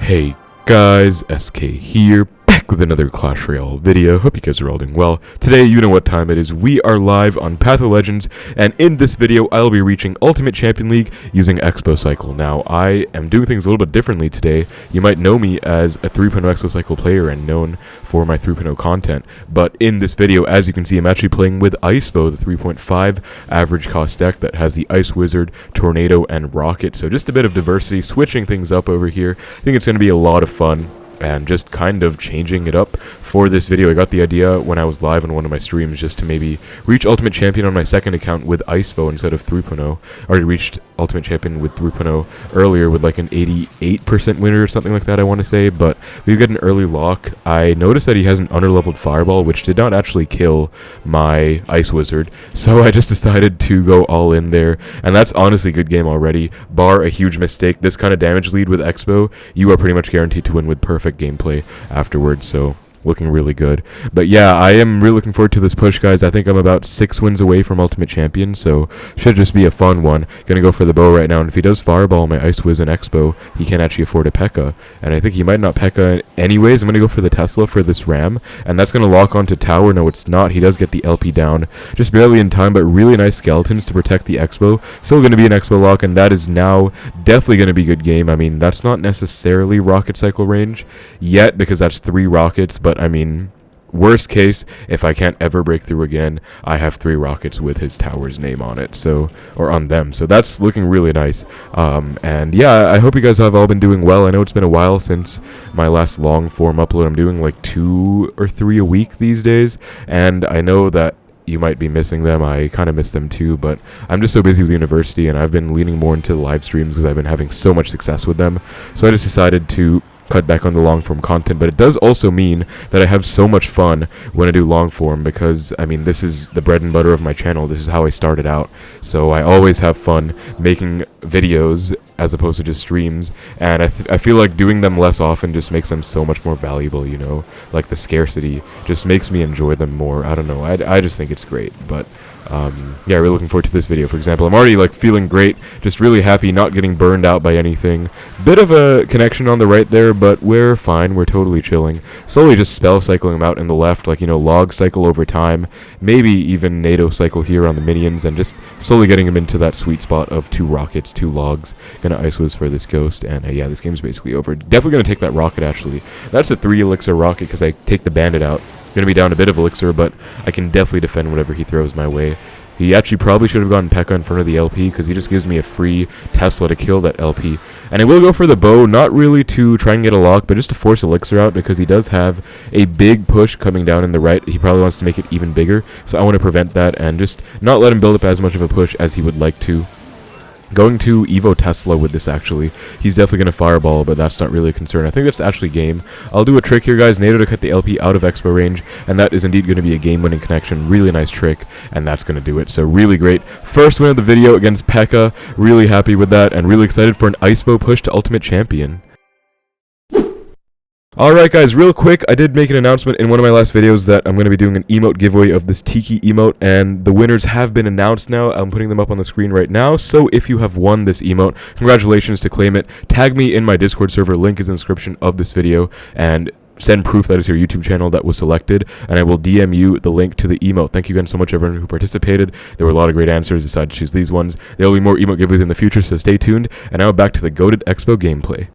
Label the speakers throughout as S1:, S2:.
S1: Hey guys, SK here, back with another Clash Royale video. Hope you guys are all doing well. Today, you know what time it is. We are live on Path of Legends, and in this video, I'll be reaching Ultimate Champion League using Expo Cycle. Now, I am doing things a little bit differently today. You might know me as a 3.0 Expo Cycle player and known for my 3.0 content, but in this video, as you can see, I'm actually playing with Icebow, the 3.5 average cost deck that has the Ice Wizard, Tornado, and Rocket. So just a bit of diversity, switching things up over here. I think it's going to be a lot of fun. And just kind of changing it up for this video. I got the idea when I was live on one of my streams just to maybe reach Ultimate Champion on my second account with Icebow instead of 3.0. I already reached Ultimate Champion with 3.0 earlier with like an 88% winner or something like that, I want to say, but we got an early lock. I noticed that he has an underleveled Fireball, which did not actually kill my Ice Wizard, so I just decided to go all in there, and that's honestly a good game already. Bar a huge mistake, this kind of damage lead with Expo, you are pretty much guaranteed to win with perfect gameplay afterwards, so looking really good. But yeah, I am really looking forward to this push, guys. I think I'm about 6 wins away from Ultimate Champion, so should just be a fun one. Gonna go for the bow right now, and if he does Fireball my Ice Wiz and Expo, he can actually afford a P.E.K.K.A, and I think he might not P.E.K.K.A anyways. I'm gonna go for the Tesla for this Ram, and that's gonna lock onto tower. No, it's not. He does get the LP down, just barely in time, but really nice skeletons to protect the Expo. Still gonna be an Expo lock, and that is now definitely gonna be a good game. I mean, that's not necessarily rocket cycle range yet, because that's 3 rockets, but I mean, worst case, if I can't ever break through again, I have 3 rockets with his tower's name on it, so, or on them, so that's looking really nice. And yeah, I hope you guys have all been doing well. I know it's been a while since my last long form upload. I'm doing like 2 or 3 a week these days, and I know that you might be missing them. I kind of miss them too, but I'm just so busy with university, and I've been leaning more into the live streams because I've been having so much success with them, so I just decided to cut back on the long form content. But it does also mean that I have so much fun when I do long form, because I mean, this is the bread and butter of my channel. This is how I started out, so I always have fun making videos as opposed to just streams, and I feel like doing them less often just makes them so much more valuable, you know, like the scarcity just makes me enjoy them more. I don't know, I just think it's great. But yeah, really looking forward to this video. For example, I'm already like feeling great, just really happy, not getting burned out by anything. Bit of a connection on the right there, but we're fine, we're totally chilling. Slowly just spell cycling them out in the left, like, you know, log cycle over time, maybe even NATO cycle here on the minions, and just slowly getting them into that sweet spot of 2 rockets, 2 logs. Gonna Ice Wiz for this ghost, and yeah, this game's basically over. Definitely gonna take that rocket, actually. That's a 3 elixir rocket, because I take the bandit out. Gonna be down a bit of elixir, but I can definitely defend whatever he throws my way. He actually probably should have gotten P.E.K.K.A in front of the LP, because he just gives me a free Tesla to kill that LP. And I will go for the bow, not really to try and get a lock, but just to force elixir out, because he does have a big push coming down in the right. He probably wants to make it even bigger, so I want to prevent that and just not let him build up as much of a push as he would like to. Going to Evo Tesla with this, actually. He's definitely going to Fireball, but that's not really a concern. I think that's actually game. I'll do a trick here, guys. NATO to cut the LP out of Expo range, and that is indeed going to be a game-winning connection. Really nice trick, and that's going to do it. So really great. First win of the video against P.E.K.K.A. Really happy with that, and really excited for an Icebow push to Ultimate Champion. Alright guys, real quick, I did make an announcement in one of my last videos that I'm going to be doing an emote giveaway of this Tiki emote, and the winners have been announced now. I'm putting them up on the screen right now, so if you have won this emote, congratulations to claim it. Tag me in my Discord server, link is in the description of this video, and send proof that is your YouTube channel that was selected, and I will DM you the link to the emote. Thank you again so much everyone who participated. There were a lot of great answers. Decided to choose these ones. There will be more emote giveaways in the future, so stay tuned. And now back to the goated Expo gameplay.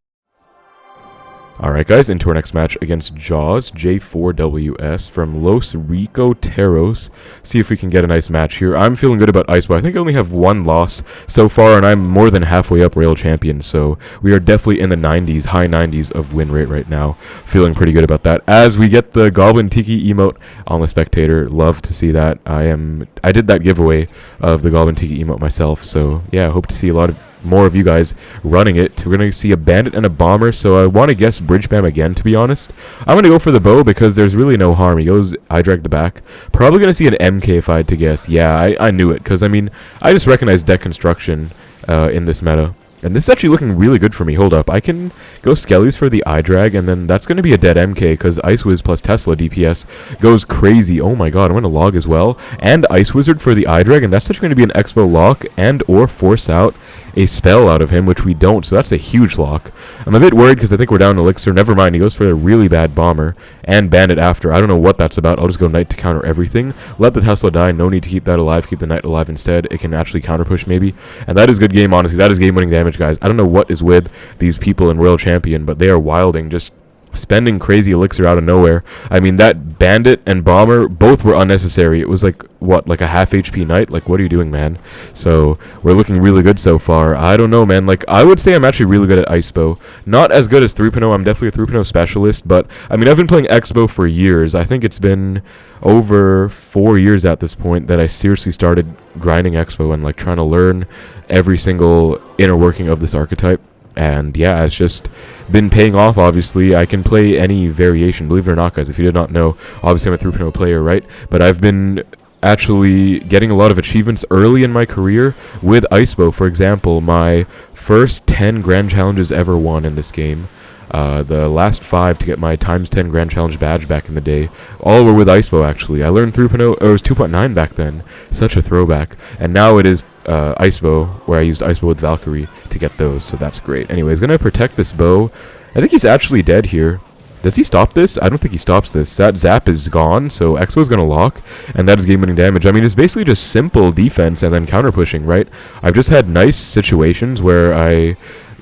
S1: Alright guys, into our next match against Jaws, J4WS from Los Ricoteros. See if we can get a nice match here. I'm feeling good about Icebow. I think I only have 1 loss so far, and I'm more than halfway up Royale Champion, so we are definitely in the 90s, high 90s of win rate right now. Feeling pretty good about that. As we get the Goblin Tiki emote on the spectator, love to see that. I did that giveaway of the Goblin Tiki emote myself, so yeah, hope to see a lot of more of you guys running it. We're going to see a bandit and a bomber, so I want to guess Bridgespam again, to be honest. I'm going to go for the bow because there's really no harm. He goes, I drag the back. Probably going to see an MK if I had to guess. Yeah, I knew it, because I mean, I just recognize deck construction in this meta. And this is actually looking really good for me. Hold up. I can go Skellies for the eye drag, and then that's going to be a dead MK, because Ice Wiz plus Tesla DPS goes crazy. Oh my god, I'm going to log as well. And Ice Wizard for the eye drag, and that's actually going to be an Expo lock and or force out a spell out of him, which we don't, so that's a huge lock. I'm a bit worried because I think we're down Elixir. Never mind, he goes for a really bad Bomber and Bandit after. I don't know what that's about. I'll just go Knight to counter everything. Let the Tesla die. No need to keep that alive. Keep the Knight alive instead. It can actually counter push maybe. And that is good game, honestly. That is game-winning damage, guys. I don't know what is with these people in Royal Champion, but they are wilding, just spending crazy elixir out of nowhere. I mean, that Bandit and Bomber both were unnecessary. It was like, what, like a half HP Knight? Like, what are you doing, man? So, we're looking really good so far. I don't know, man. Like, I would say I'm actually really good at Icebow. Not as good as 3.0. I'm definitely a 3.0 specialist, but, I mean, I've been playing Xbow for years. I think it's been over 4 years at this point that I seriously started grinding Xbow and, like, trying to learn every single inner working of this archetype. And yeah, it's just been paying off, obviously. I can play any variation, believe it or not, guys. If you did not know, obviously I'm a 3.0 player, right? But I've been actually getting a lot of achievements early in my career with Icebow. For example, my first 10 Grand Challenges ever won in this game. The last 5 to get my times 10 Grand Challenge badge back in the day, all were with Icebow, actually. I learned 3.0, or it was 2.9 back then. Such a throwback. And now it is Icebow, where I used Icebow with Valkyrie to get those, so that's great. Anyways, gonna protect this bow. I think he's actually dead here. Does he stop this? I don't think he stops this. That Zap is gone, so Expow's gonna lock, and that is game-winning damage. I mean, it's basically just simple defense and then counter-pushing, right? I've just had nice situations where I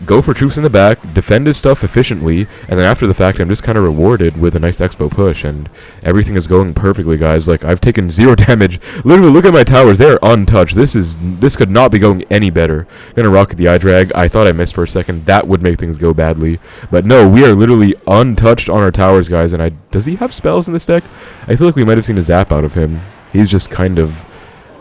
S1: go for troops in the back, defend his stuff efficiently, and then after the fact, I'm just kind of rewarded with a nice Expo push, and everything is going perfectly, guys. Like, I've taken 0 damage. Literally, look at my towers. They are untouched. This could not be going any better. Gonna rocket the eye drag. I thought I missed for a second. That would make things go badly. But no, we are literally untouched on our towers, guys, and does he have spells in this deck? I feel like we might have seen a Zap out of him. He's just kind of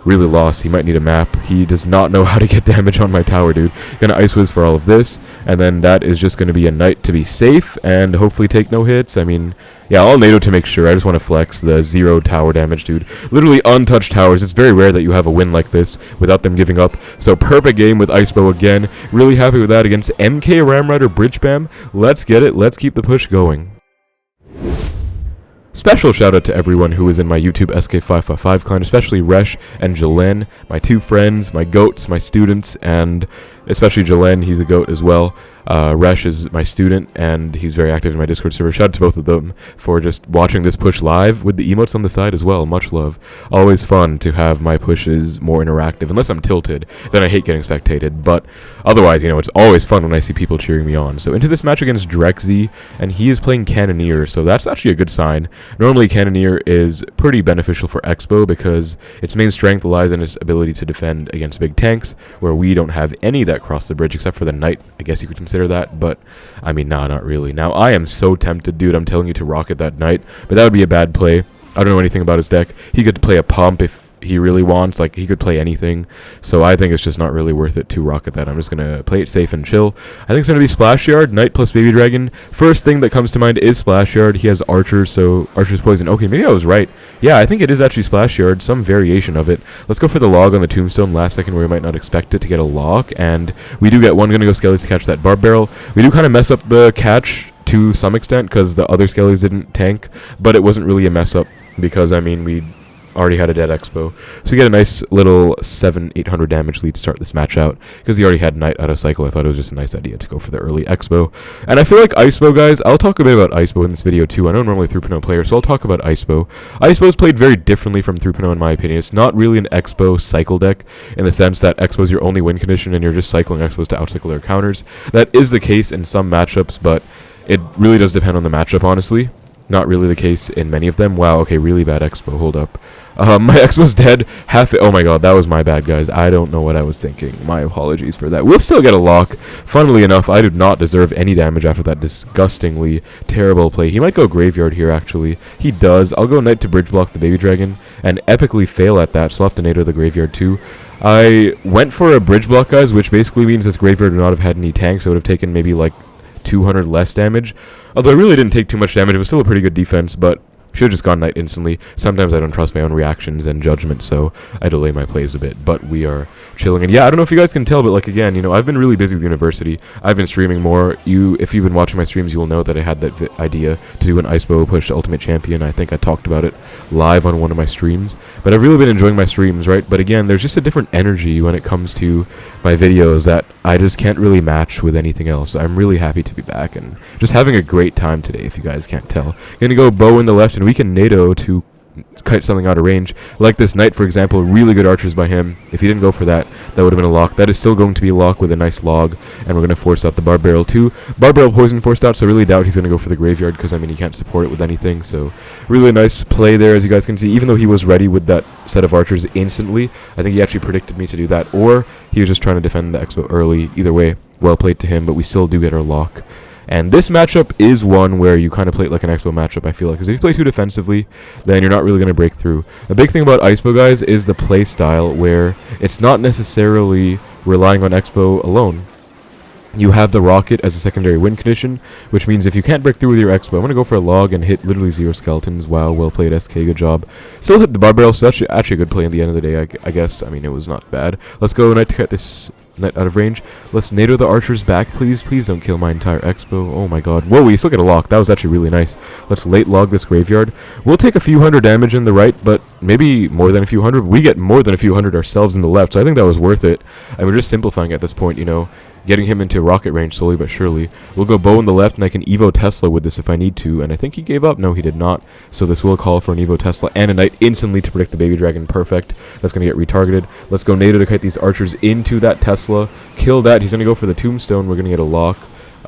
S1: really lost. He might need a map. He does not know how to get damage on my tower, dude. Gonna Ice Wiz for all of this, and then that is just gonna be a Knight to be safe and hopefully take no hits. I mean, yeah, I'll NATO to make sure. I just want to flex the 0 tower damage, dude. Literally untouched towers. It's very rare that you have a win like this without them giving up. So perfect game with Icebow again. Really happy with that against P.E.K.K.A Bridgespam. Let's get it. Let's keep the push going. Special shout out to everyone who is in my YouTube SK555 clan, especially Resh and Jalen, my 2 friends, my goats, my students, and especially Jalen, he's a goat as well. Resh is my student, and he's very active in my Discord server. Shout out to both of them for just watching this push live with the emotes on the side as well. Much love. Always fun to have my pushes more interactive. Unless I'm tilted, then I hate getting spectated. But otherwise, you know, it's always fun when I see people cheering me on. So into this match against Drexy, and he is playing Cannoneer, so that's actually a good sign. Normally, Cannoneer is pretty beneficial for Expo because its main strength lies in its ability to defend against big tanks, where we don't have any that cross the bridge except for the Knight. I guess you could consider that, but I mean, nah, not really. Now, I am so tempted, dude. I'm telling you to rocket that Knight, but that would be a bad play. I don't know anything about his deck. He could play a pump if he really wants. Like, he could play anything, so I think it's just not really worth it to rocket that. I'm just gonna play it safe and chill. I think it's gonna be Splashyard, Knight plus Baby Dragon. First thing that comes to mind is Splashyard. He has Archers, so Archer's Poison. Okay, maybe I was right. Yeah, I think it is actually Splashyard, some variation of it. Let's go for the log on the Tombstone last second where we might not expect it to get a lock, and we do get one. Gonna go Skellies to catch that Barb Barrel. We do kind of mess up the catch to some extent because the other Skellies didn't tank, but it wasn't really a mess up because, I mean, we already had a dead Expo. So we get a nice little 700-800 damage lead to start this match out. Because he already had Knight out of cycle, I thought it was just a nice idea to go for the early Expo. And I feel like Icebow, guys, I'll talk a bit about Icebow in this video too. I know I'm normally a 3.0 player, so I'll talk about Icebow. Icebow's played very differently from 3.0 in my opinion. It's not really an Expo cycle deck in the sense that Expo is your only win condition and you're just cycling Expos to outcycle their counters. That is the case in some matchups, but it really does depend on the matchup, honestly. Not really the case in many of them. Wow, okay, really bad Expo. Hold up. My Expo's dead. Oh my god, that was my bad, guys. I don't know what I was thinking. My apologies for that. We'll still get a lock. Funnily enough, I did not deserve any damage after that disgustingly terrible play. He might go Graveyard here, actually. He does. I'll go Knight to bridge block the Baby Dragon and epically fail at that, so I'll have to NATO the Graveyard too. I went for a bridge block, guys, which basically means this Graveyard would not have had any tanks. So it would have taken maybe like 200 less damage. Although I really didn't take too much damage. It was still a pretty good defense, but Should have just gone Knight instantly. Sometimes I don't trust my own reactions and judgment, so I delay my plays a bit. But we are chilling. And yeah, I don't know if you guys can tell, but like again, you know, I've been really busy with university. I've been streaming more. If you've been watching my streams, you will know that I had that idea to do an Icebow push to Ultimate Champion. I think I talked about it live on one of my streams. But I've really been enjoying my streams, right? But again, there's just a different energy when it comes to my videos that I just can't really match with anything else. I'm really happy to be back and just having a great time today, if you guys can't tell. Gonna go bow in the left, and we can NATO to kite something out of range. Like this Knight, for example, really good archers by him. If he didn't go for that, that would have been a lock. That is still going to be a lock with a nice log, and we're going to force out the Barb Barrel too. Barb Barrel poison forced out, so I really doubt he's going to go for the Graveyard, because, I mean, he can't support it with anything. So really nice play there, as you guys can see. Even though he was ready with that set of archers instantly, I think he actually predicted me to do that, or he was just trying to defend the Expo early. Either way, well played to him, but we still do get our lock. And this matchup is one where you kind of play it like an Expo matchup, I feel like. Because if you play too defensively, then you're not really going to break through. The big thing about Icebow, guys, is the play style, where it's not necessarily relying on Expo alone. You have the Rocket as a secondary win condition, which means if you can't break through with your Expo, I'm going to go for a log and hit literally 0 skeletons. Wow, well played, SK, good job. Still hit the Barb Barrel, so that's actually a good play at the end of the day, I guess. I mean, it was not bad. Let's go Knight to cut this Knight out of range. Let's NATO the archers back, please. Please don't kill my entire Expo. Oh my god. Whoa, we still get a lock. That was actually really nice. Let's late log this Graveyard. We'll take a few hundred damage in the right, but maybe more than a few hundred. We get more than a few hundred ourselves in the left, so I think that was worth it. And we're just simplifying at this point, you know, getting him into rocket range slowly but surely. We'll go bow in the left, and I can Evo Tesla with this if I need to. And I think he gave up. No, he did not. So this will call for an Evo Tesla and a Knight instantly to predict the Baby Dragon. Perfect. That's going to get retargeted. Let's go NATO to kite these archers into that Tesla. Kill that. He's going to go for the Tombstone. We're going to get a lock.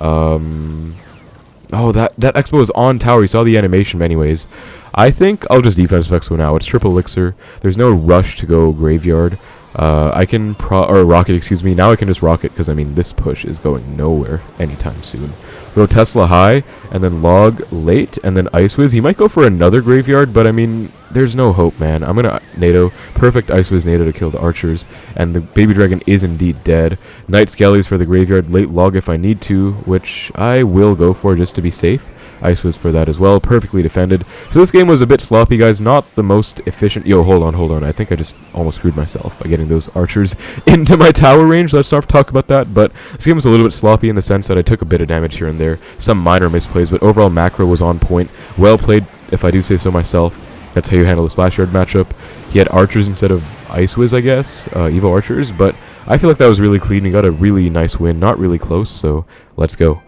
S1: Oh, that Expo is on tower. You saw the animation, but anyways. I think I'll just defensive Expo now. It's triple elixir. There's no rush to go Graveyard. I can rocket, excuse me. Now I can just rocket, because I mean this push is going nowhere anytime soon. Go Tesla high, and then log late, and then Ice Wiz. He might go for another Graveyard, but I mean, there's no hope, man. I'm gonna NATO, perfect Ice Wiz NATO to kill the archers, and the Baby Dragon is indeed dead. Knight Skellies for the Graveyard, late log if I need to, which I will go for just to be safe. Ice Wiz for that as well, perfectly defended. So this game was a bit sloppy, guys, not the most efficient. Yo, hold on. I think I just almost screwed myself by getting those archers into my tower range. Let's not talk about that, but this game was a little bit sloppy in the sense that I took a bit of damage here and there, some minor misplays, but overall macro was on point. Well played, if I do say so myself. That's how you handle the Splashyard matchup. He had archers instead of Ice Wiz, I guess, Evo archers, but I feel like that was really clean. He got a really nice win, not really close, so let's go.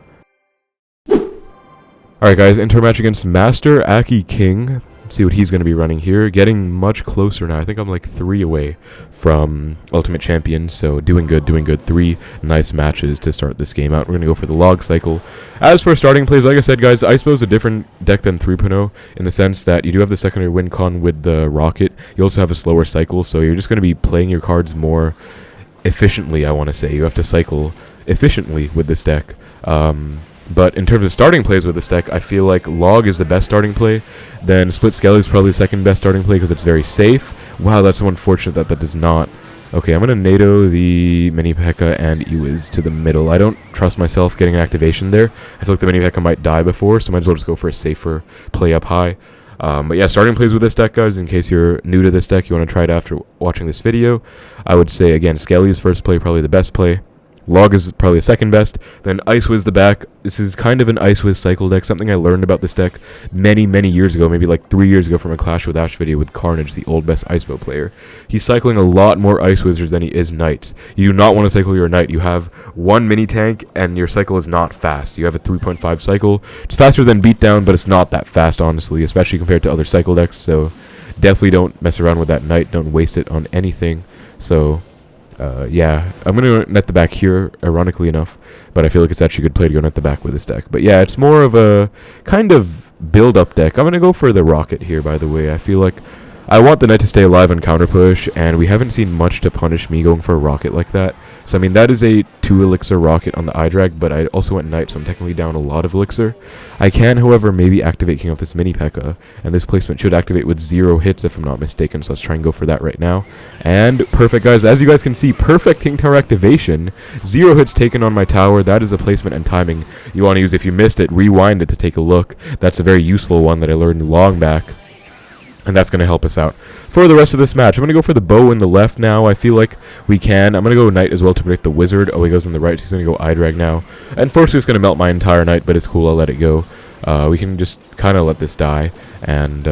S1: Alright guys, into our match against Master Aki King. Let's see what he's going to be running here. Getting much closer now. I think I'm like 3 away from Ultimate Champion, so doing good. 3 nice matches to start this game out. We're going to go for the log cycle. As for starting plays, like I said guys, Icebow is a different deck than 3.0 in the sense that you do have the secondary win con with the Rocket. You also have a slower cycle, so you're just going to be playing your cards more efficiently, I want to say. You have to cycle efficiently with this deck. But in terms of starting plays with this deck, I feel like Log is the best starting play. Then Split Skelly is probably the second best starting play because it's very safe. Wow, that's so unfortunate that that does not. Okay, I'm going to NATO the Mini P.E.K.K.A and Ewiz to the middle. I don't trust myself getting an activation there. I feel like the Mini P.E.K.K.A might die before, so I might as well just go for a safer play up high. But yeah, starting plays with this deck, guys, in case you're new to this deck, you want to try it after watching this video. I would say, again, Skelly's first play, probably the best play. Log is probably the second best, then Ice Wiz the back. This is kind of an Ice Wiz cycle deck, something I learned about this deck many years ago, maybe like 3 years ago from a Clash with Ash video with Carnage, the old best Icebow player. He's cycling a lot more Ice Wizards than he is Knights. You do not want to cycle your Knight. You have one mini tank, and your cycle is not fast. You have a 3.5 cycle. It's faster than Beatdown, but it's not that fast, honestly, especially compared to other cycle decks, so definitely don't mess around with that Knight. Don't waste it on anything. So yeah, I'm going to net the back here, ironically enough, but I feel like it's actually a good play to go net the back with this deck. But yeah, it's more of a kind of build-up deck. I'm going to go for the Rocket here, by the way. I feel like I want the knight to stay alive on counter push, and we haven't seen much to punish me going for a rocket like that. So I mean, that is a 2 elixir rocket on the iDrag, but I also went knight, so I'm technically down a lot of elixir. I can, however, maybe activate King up this mini P.E.K.K.A, and this placement should activate with 0 hits if I'm not mistaken, so let's try and go for that right now. And perfect, guys, as you guys can see, perfect King Tower activation. 0 hits taken on my tower. That is a placement and timing you want to use. If you missed it, rewind it to take a look. That's a very useful one that I learned long back, and that's going to help us out for the rest of this match. I'm going to go for the bow in the left now. I feel like we can. I'm going to go knight as well to predict the wizard. Oh, he goes on the right, so he's going to go iDrag now. Unfortunately, it's going to melt my entire knight, but it's cool. I'll let it go. We can just kind of let this die. And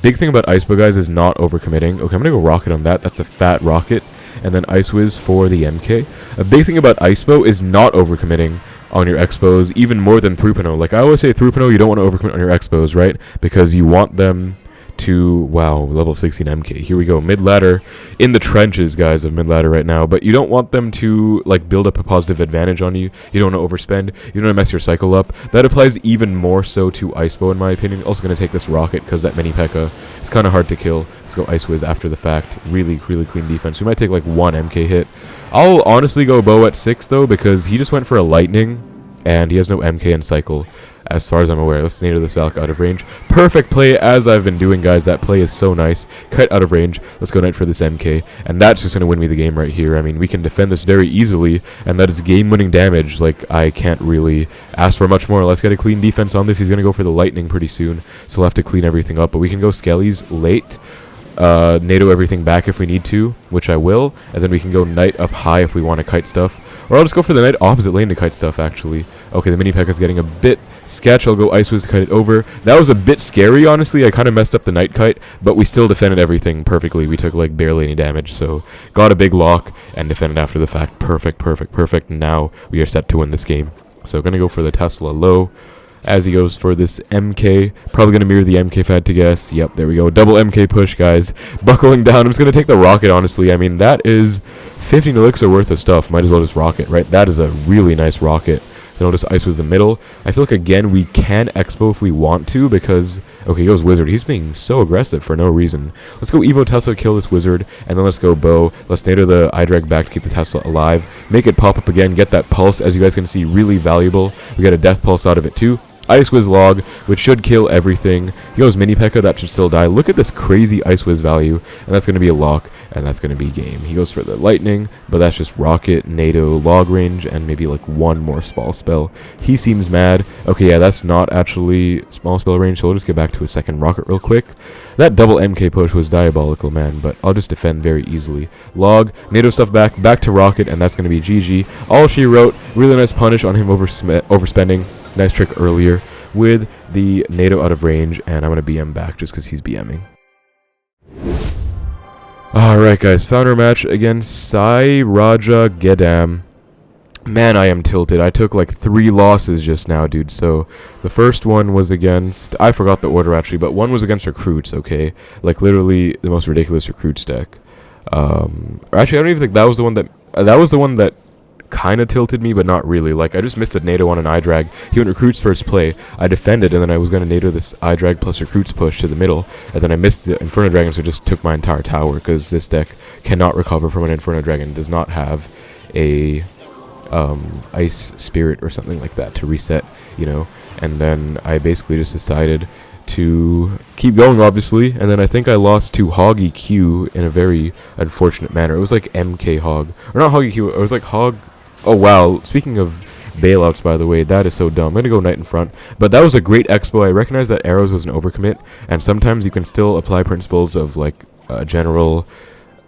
S1: big thing about Icebow, guys, is not overcommitting. Okay, I'm going to go rocket on that. That's a fat rocket. And then Ice Whiz for the MK. A big thing about Icebow is not overcommitting on your expos, even more than 3.0. Like I always say, 3.0, you don't want to overcommit on your expos, right? Because you want them to, wow, level 16 MK. Here we go, mid-ladder, in the trenches, guys, of mid-ladder right now, but you don't want them to, like, build up a positive advantage on you. You don't want to overspend. You don't want to mess your cycle up. That applies even more so to Icebow, in my opinion. Also going to take this rocket, because that mini P.E.K.K.A is kind of hard to kill. Let's go Ice Whiz after the fact. Really, really clean defense. We might take, like, 1 MK hit. I'll honestly go bow at 6, though, because he just went for a lightning, and he has no MK in cycle, as far as I'm aware. Let's nader this Valk out of range. Perfect play, as I've been doing, guys. That play is so nice. Kite out of range. Let's go knight for this MK, and that's just going to win me the game right here. I mean, we can defend this very easily, and that is game-winning damage. Like, I can't really ask for much more. Let's get a clean defense on this. He's going to go for the lightning pretty soon, so we'll have to clean everything up, but we can go Skellies late. NATO everything back if we need to, which I will, and then we can go knight up high if we want to kite stuff, or I'll just go for the knight opposite lane to kite stuff, actually. Okay, the mini P.E.K.K.A is getting a bit sketch. I'll go Ice Whiz to kite it over. That was a bit scary, honestly. I kind of messed up the knight kite, but we still defended everything perfectly. We took like barely any damage, so got a big lock and defended after the fact. Perfect, perfect, perfect. Now we are set to win this game. So gonna go for the Tesla low as he goes for this MK. Probably going to mirror the MK if I had to guess. Yep, there we go. Double MK push, guys. Buckling down. I'm just going to take the rocket, honestly. I mean, that is 15 elixir worth of stuff. Might as well just rocket, right? That is a really nice rocket. Then I'll just Ice Whiz the middle. I feel like, again, we can Expo if we want to, because... Okay, he goes Wizard. He's being so aggressive for no reason. Let's go Evo Tesla, kill this Wizard, and then let's go Bow. Let's nader the iDrag back to keep the Tesla alive. Make it pop up again. Get that pulse, as you guys can see, really valuable. We got a death pulse out of it, too. Ice Whiz log, which should kill everything. He goes mini P.E.K.K.A, that should still die. Look at this crazy Ice Whiz value, and that's going to be a lock, and that's going to be game. He goes for the lightning, but that's just rocket, NATO, log range, and maybe like one more small spell. He seems mad. Okay, yeah, that's not actually small spell range, so we'll just get back to a second rocket real quick. That double MK push was diabolical, man, but I'll just defend very easily. Log, NATO stuff back to rocket, and that's going to be GG. All she wrote, really nice punish on him overspending. Nice trick earlier with the NATO out of range, and I'm going to BM back just because he's BMing. Alright, guys, founder match against Sai Raja Gedam. Man, I am tilted. I took like 3 losses just now, dude. So the first one was against... I forgot the order, actually, but one was against recruits, okay? Like, literally the most ridiculous recruits deck. Actually, I don't even think that was the one that... that was the one that kind of tilted me, but not really. Like, I just missed a NATO on an iDrag. He went recruits first play. I defended, and then I was going to NATO this iDrag plus recruits push to the middle, and then I missed the Inferno Dragon, so it just took my entire tower, because this deck cannot recover from an Inferno Dragon. It does not have a Ice Spirit or something like that to reset, you know. And then I basically just decided to keep going, obviously, and then I think I lost to Hoggy Q in a very unfortunate manner. It was like MK Hog, or not Hoggy Q, it was like Hog... Oh, wow. Speaking of bailouts, by the way, that is so dumb. I'm going to go knight in front. But that was a great expo. I recognize that arrows was an overcommit, and sometimes you can still apply principles of, like, general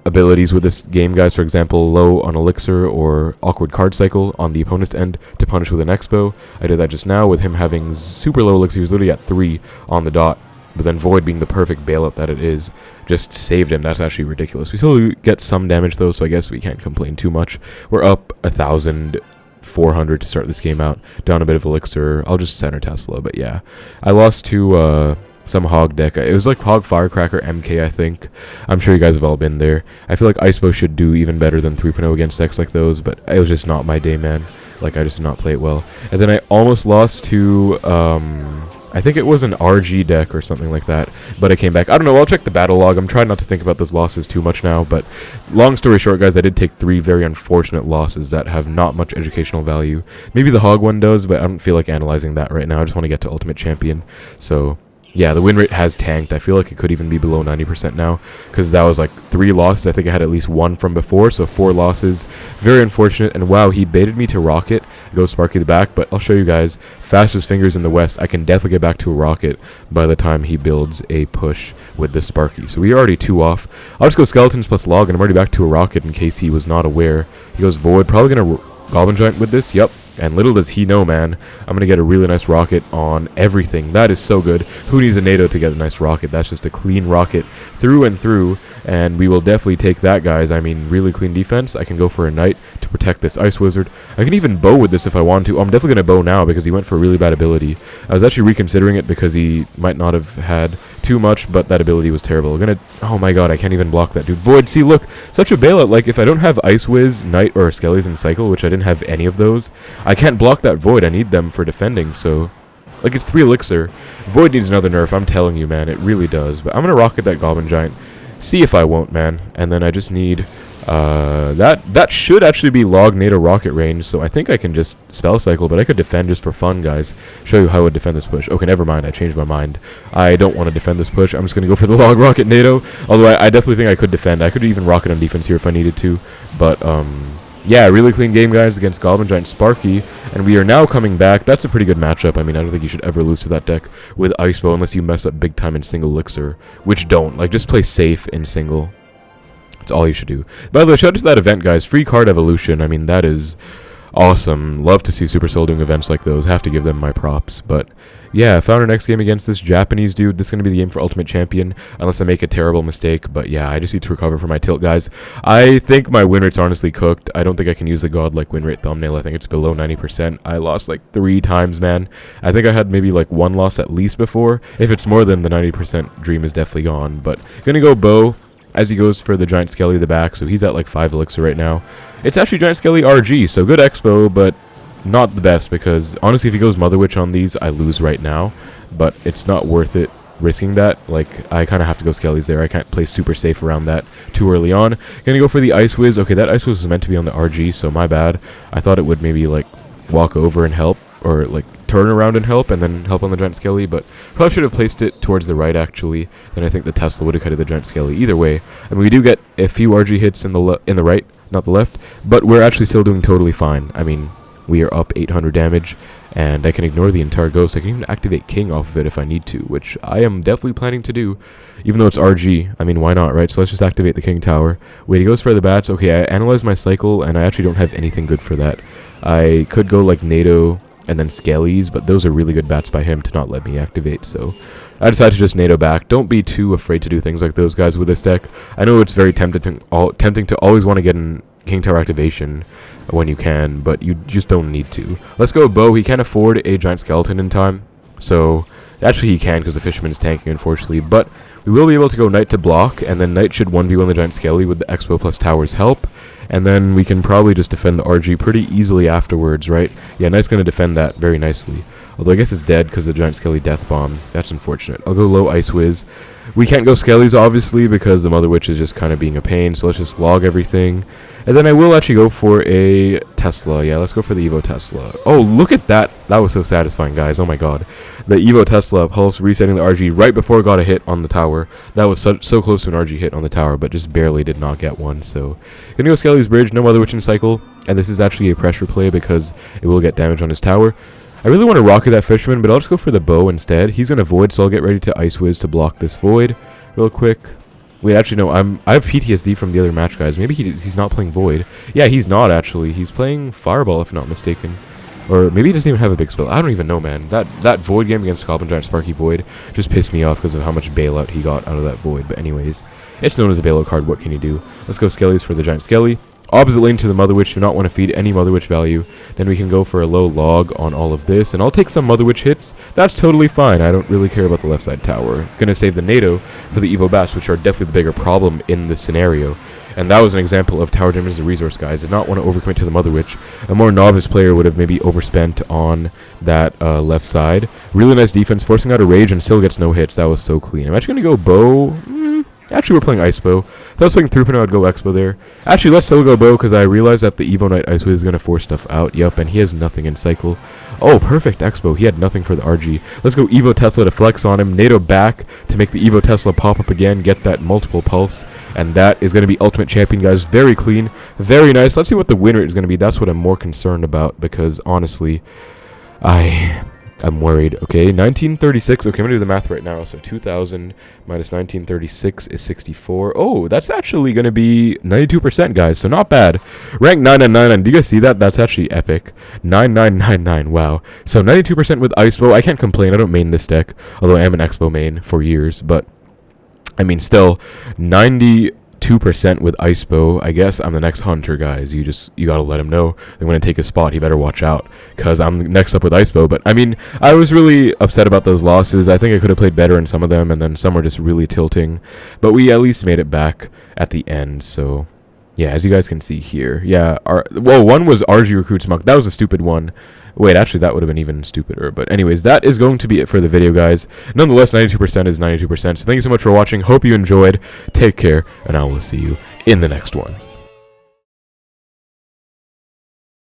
S1: abilities with this game, guys. For example, low on elixir or awkward card cycle on the opponent's end to punish with an expo. I did that just now with him having super low elixir. He was literally at 3 on the dot. But then Void, being the perfect bailout that it is, just saved him. That's actually ridiculous. We still get some damage, though, so I guess we can't complain too much. We're up 1,400 to start this game out. Down a bit of elixir. I'll just center Tesla, but yeah. I lost to some Hog deck. It was like Hog Firecracker MK, I think. I'm sure you guys have all been there. I feel like Icebow should do even better than 3.0 against decks like those, but it was just not my day, man. Like, I just did not play it well. And then I almost lost to... I think it was an RG deck or something like that, but it came back. I don't know, I'll check the battle log. I'm trying not to think about those losses too much now, but long story short, guys, I did take 3 very unfortunate losses that have not much educational value. Maybe the Hog one does, but I don't feel like analyzing that right now. I just want to get to Ultimate Champion. So yeah, the win rate has tanked. I feel like it could even be below 90% now, because that was like 3 losses. I think I had at least 1 from before, so 4 losses. Very unfortunate, and wow, he baited me to Rocket. Go Sparky the back, but I'll show you guys. Fastest fingers in the West. I can definitely get back to a Rocket by the time he builds a push with this Sparky. So we're already 2 off. I'll just go Skeletons plus Log, and I'm already back to a Rocket in case he was not aware. He goes Void. Probably going to Goblin Giant with this. Yep. And little does he know, man, I'm going to get a really nice rocket on everything. That is so good. Who needs a NATO to get a nice rocket? That's just a clean rocket through and through. And we will definitely take that, guys. I mean, really clean defense. I can go for a Knight to protect this Ice Wizard. I can even bow with this if I want to. I'm definitely going to bow now because he went for a really bad ability. I was actually reconsidering it because he might not have had too much, but that ability was terrible. Oh my god, I can't even block that, dude. Void, see, look, such a bailout. Like, if I don't have Ice Wiz, Knight, or Skellies in Cycle, which I didn't have any of those, I can't block that Void. I need them for defending, so... Like, it's 3 Elixir. Void needs another nerf, I'm telling you, man. It really does. But I'm going to Rocket that Goblin Giant. See if I won't, man. And then I just need... that should actually be Log NATO Rocket range, so I think I can just Spell Cycle, but I could defend just for fun, guys. Show you how I would defend this push. Okay, never mind. I changed my mind. I don't want to defend this push. I'm just going to go for the Log Rocket NATO. Although I definitely think I could defend. I could even Rocket on defense here if I needed to. But, yeah, really clean game, guys, against Goblin Giant Sparky, and we are now coming back. That's a pretty good matchup. I mean, I don't think you should ever lose to that deck with Icebow unless you mess up big time in single Elixir, which don't. Like, just play safe in single. That's all you should do. By the way, shout out to that event, guys. Free card evolution. I mean, that is awesome. Love to see Supercell doing events like those. Have to give them my props. But yeah, found our next game against this Japanese dude. This is going to be the game for Ultimate Champion, unless I make a terrible mistake. But yeah, I just need to recover from my tilt, guys. I think my win rate's honestly cooked. I don't think I can use the godlike win rate thumbnail. I think it's below 90%. I lost like 3 times, man. I think I had maybe like 1 loss at least before. If it's more than the 90% dream is definitely gone. But gonna go Bow as he goes for the Giant Skelly at the back. So he's at like 5 Elixir right now. It's actually Giant Skelly RG, so good Expo, but not the best, because honestly, if he goes Mother Witch on these, I lose right now. But it's not worth it risking that. Like, I kind of have to go Skellies there. I can't play super safe around that too early on. Gonna go for the Ice Wiz. Okay, that Ice Wiz was meant to be on the RG, so my bad. I thought it would maybe like walk over and help, or like turn around and help and on the Giant Skelly, but probably should have placed it towards the right, actually. Then I think the Tesla would have cut the Giant Skelly. Either way, I mean, we do get a few RG hits in the right, not the left, but we're actually still doing totally fine. I mean, we are up 800 damage, and I can ignore the entire ghost. I can even activate King off of it if I need to, which I am definitely planning to do, even though it's RG. I mean, why not, right? So let's just activate the King Tower. Wait, he goes for the bats. Okay, I analyzed my cycle, and I actually don't have anything good for that. I could go like NATO and then Skellies, but those are really good bats by him to not let me activate, so I decided to just NATO back. Don't be too afraid to do things like those, guys, with this deck. I know it's very tempting to always want to get in King Tower activation when you can, but you just don't need to. Let's go Bow. He can't afford a Giant Skeleton in time, so actually he can because the Fisherman is tanking, unfortunately, but we will be able to go Knight to block, and then Knight should 1v1 the Giant Skelly with the Expo plus Tower's help, and then we can probably just defend the RG pretty easily afterwards, right? Yeah, Knight's going to defend that very nicely. Although I guess it's dead because the Giant Skelly Death Bomb. That's unfortunate. I'll go low Ice Wiz. We can't go Skellies, obviously, because the Mother Witch is just kind of being a pain, so let's just log everything. And then I will actually go for a Tesla. Yeah, let's go for the Evo Tesla. Oh, look at that. That was so satisfying, guys. Oh my god. The Evo Tesla pulse resetting the RG right before it got a hit on the tower. That was so close to an RG hit on the tower, but just barely did not get one. So, gonna go Skelly's Bridge, no Mother Witch in cycle. And this is actually a pressure play because it will get damage on his tower. I really want to rocket that Fisherman, but I'll just go for the Bow instead. He's going to Void, so I'll get ready to Ice Wiz to block this Void real quick. Wait, actually, no, I have PTSD from the other match, guys. Maybe he's not playing Void. Yeah, he's not, actually. He's playing Fireball, if not mistaken. Or maybe he doesn't even have a big spell. I don't even know, man. That Void game against Goblin Giant Sparky Void just pissed me off because of how much bailout he got out of that Void. But anyways, it's known as a bailout card. What can you do? Let's go Skellies for the Giant Skelly. Opposite lane to the Mother Witch. Do not want to feed any Mother Witch value. Then we can go for a low log on all of this. And I'll take some Mother Witch hits. That's totally fine. I don't really care about the left side tower. Gonna save the NATO for the Evo Bats, which are definitely the bigger problem in this scenario. And that was an example of tower damage as a resource, guys. Did not want to overcommit to the Mother Witch. A more novice player would have maybe overspent on that left side. Really nice defense, forcing out a rage and still gets no hits. That was so clean. I'm actually going to go bow. Actually, we're playing Icebow. If I was playing Through, I would go Xbow there. Actually, let's still go bow because I realized that the Evo Knight Icebow is going to force stuff out. Yup, and he has nothing in cycle. Oh, perfect Xbow. He had nothing for the RG. Let's go Evo Tesla to flex on him. NATO back to make the Evo Tesla pop up again. Get that multiple pulse. And that is going to be Ultimate Champion, guys. Very clean. Very nice. Let's see what the win rate is going to be. That's what I'm more concerned about because, honestly, I'm worried. Okay, 1936. Okay, I'm going to do the math right now. So 2,000 minus 1936 is 64. Oh, that's actually going to be 92%, guys. So not bad. Rank 9999. Do you guys see that? That's actually epic. 9999. Wow. So 92% with Icebow. I can't complain. I don't main this deck. Although I am an Xbow main for years. But, I mean, still, 92% with Icebow. I guess I'm the next hunter, guys. You gotta let him know they're gonna take his spot. He better watch out, cause I'm next up with Icebow. But I mean, I was really upset about those losses. I think I could have played better in some of them, and then some were just really tilting. But we at least made it back at the end. So yeah, as you guys can see here, yeah. One was RG Recruits Monk. That was a stupid one. Wait, actually, that would have been even stupider. But anyways, that is going to be it for the video, guys. Nonetheless, 92% is 92%. So thank you so much for watching. Hope you enjoyed. Take care, and I will see you in the next one.